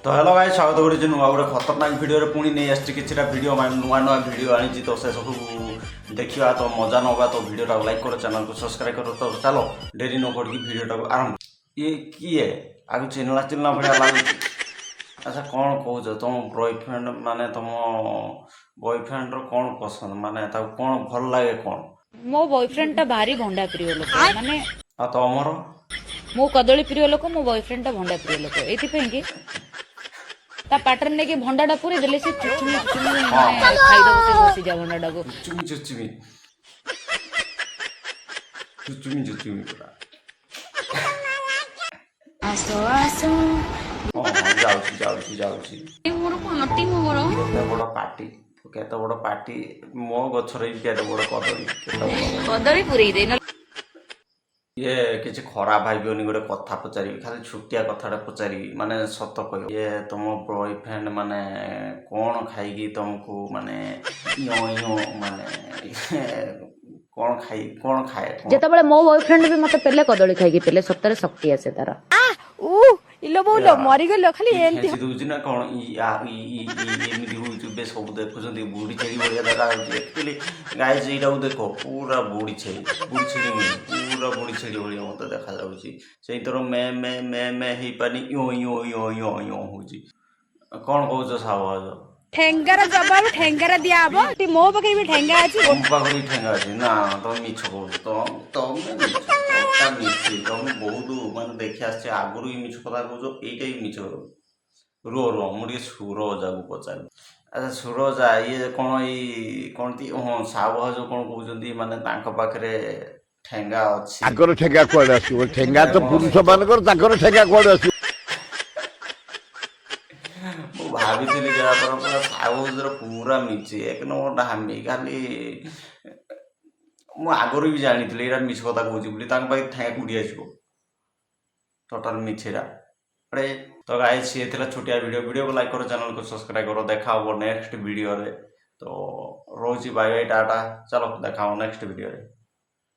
तो hello guys स्वागत करुच्छे नुआ गोटे खतरनाक भिडियो पुणी नहीं आसी किसी भिडियो नुआ नुआ भिडियो आनी तो से सब देखा तो मजा नवा तो भिडियो लाइक करो चैनल को सब्सक्राइब करो। तो चलो डेरी न करके भिडियो आरंभ। ये किए आगे चिल्ला चिल्ला भाया लगे। अच्छा कौन कौच तुम बॉयफ्रेंड माने तुम बॉयफ्रेंड कौन पसंद माने कौन भल लगे कौन? मो बॉयफ्रेंड टा भारी भंडा प्रिय लोक माने आ तुमर मो कदली प्रिय लोक मो बॉयफ्रेंड टा भंडा प्रिय लोक एथि कि ता पैटर्न ने कि भंडाटा पूरी देले से चुचुमी चुचुमी माने खाई दबो से बसी जा भंडाटा को चुचुमी चुचुमी चुचुमी चुचुमी पूरा आसो आसो जाऊची जाऊची जाऊची मोर पार्टी मोर केते बड़ पार्टी मो गछरे केते बड़ कदली पूरी दे न ये किसी खराब भाई गोटे कथा पचारि खाली छुटिया कथाटा पचारि माने सत कह ये तुम बॉयफ्रेंड माने कौन खाई तुमको माने यो यो माने कौन खाए जेतबेले मो बॉयफ्रेंड भी मते पहले कदली खाई पहले सप्ताहे शक्ति आसे तारा इलो बोलो मरी गलो खाली एंती दूजी ना कौन एमती हो सब देखुं बुढ़ी छेड़ी भाया देखा एक्चुअली गाइस यहाँ देखो पूरा बुढ़ी छेड़ी पूरा बुढ़ी छेड़ी भाया मत देखा से तरह मे हो पानी यो यो यो यो यो हो कौन कौच साहब ठेंगारा जवाब ठेंगारा दिया हबो टी मो पाखे भी ठेंगा अछि तुम पाखे ठेंगा अछि ना तुम मिछ कहू तुम बहुत माने देखि आछे आगुरु ही मिछ कथा कहूछ एइटा ही मिछ रो मुझे सूरजा को पचार। अच्छा सूरजा ये कौन ती हाँ साहब जो कौन कहते माने पाखे ठेंगा अच्छी आगर ठेंगा कुआडे आसिबो ठेंगा तो पुरुष मानकर ताकर ठेंगा कुआडे आसिबो मु भाभी पूरा साहब पूरा मिची एक नंबर हामी खाली मु आगुरी भी जानी यहाँ मिछ कथा कहूँ पाखे ठेंगा कुड़ी आसो टोटाल मिछेरा अरे तो गाइस ये थी छोटिया वीडियो को लाइक करो चैनल को सब्सक्राइब करो देखा नेक्स्ट वीडियो रे तो रोची बाय बाय टाटा चलो देखा नेक्स्ट वीडियो रे।